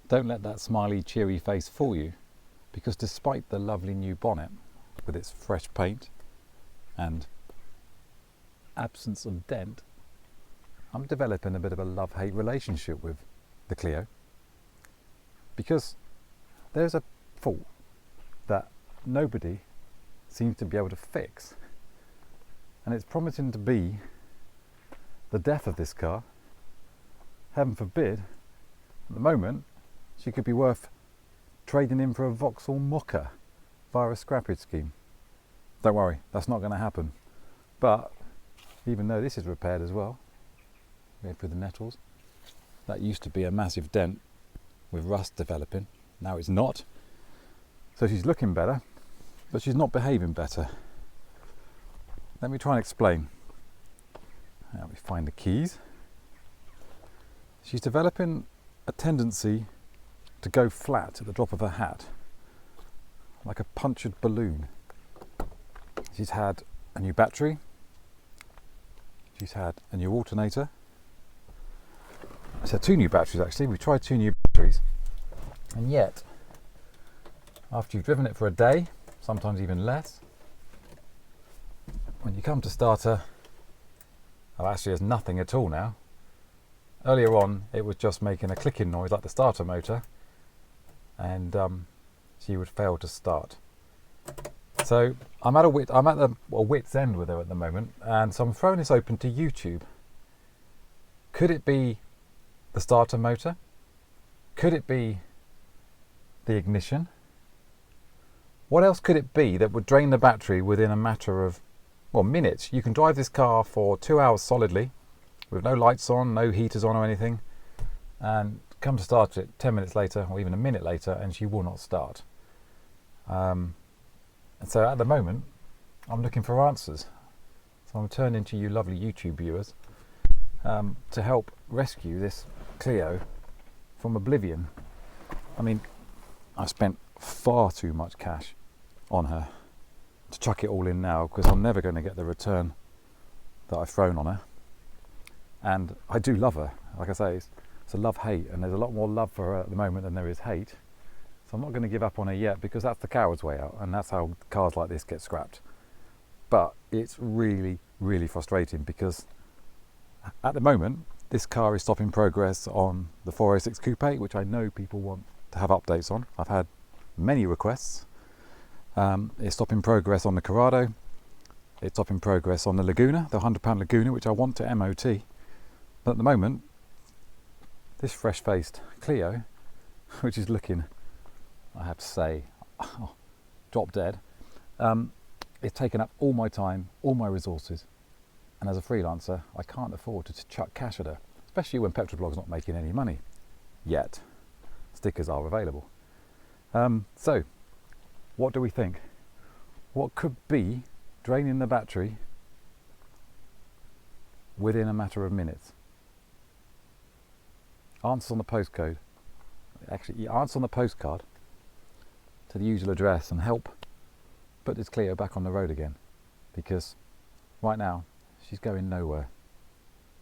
Don't let that smiley, cheery face fool you, because despite the lovely new bonnet with its fresh paint and absence of dent, I'm developing a bit of a love-hate relationship with the Clio, because there's a fault that nobody seems to be able to fix, and it's promising to be the death of this car. Heaven forbid, at the moment she could be worth trading in for a Vauxhall Mocha via a scrappage scheme. Don't worry, that's not going to happen. But even though this is repaired as well, go through the nettles, that used to be a massive dent with rust developing. Now it's not. So she's looking better, but she's not behaving better. Let me try and explain. Now we find the keys. She's developing a tendency to go flat at the drop of a hat, like a punctured balloon. She's had a new battery, she's had a new alternator. She's had 2 new batteries actually. We tried 2 new batteries, and yet after you've driven it for a day, sometimes even less, when you come to start her, well, actually there's nothing at all now. Earlier on it was just making a clicking noise like the starter motor, and she would fail to start. So I'm at a wit's end with her at the moment, and so I'm throwing this open to YouTube. Could it be the starter motor? Could it be the ignition? What else could it be that would drain the battery within a matter of, well, minutes? You can drive this car for 2 hours solidly with no lights on, no heaters on or anything, and come to start it 10 minutes later or even a minute later and she will not start. And so at the moment I'm looking for answers. So I'm turning to you lovely YouTube viewers to help rescue this Clio from oblivion. I mean, I spent far too much cash on her to chuck it all in now, because I'm never going to get the return that I've thrown on her. And I do love her. Like I say, it's a love-hate, and there's a lot more love for her at the moment than there is hate. So I'm not going to give up on her yet, because that's the coward's way out, and that's how cars like this get scrapped. But it's really, really frustrating, because at the moment this car is stopping progress on the 406 Coupe, which I know people want to have updates on. I've had many requests. It's stopping progress on the Corrado. It's stopping progress on the Laguna, the £100 Laguna, which I want to MOT. But at the moment, this fresh-faced Clio, which is looking, I have to say, drop dead, it's taken up all my time, all my resources, and as a freelancer I can't afford to chuck cash at her, especially when Petroblog's not making any money yet. Stickers are available. So what do we think? What could be draining the battery within a matter of minutes? Answers on the postcode. Actually, answer on the postcard to the usual address, and help put this Clio back on the road again, because right now she's going nowhere.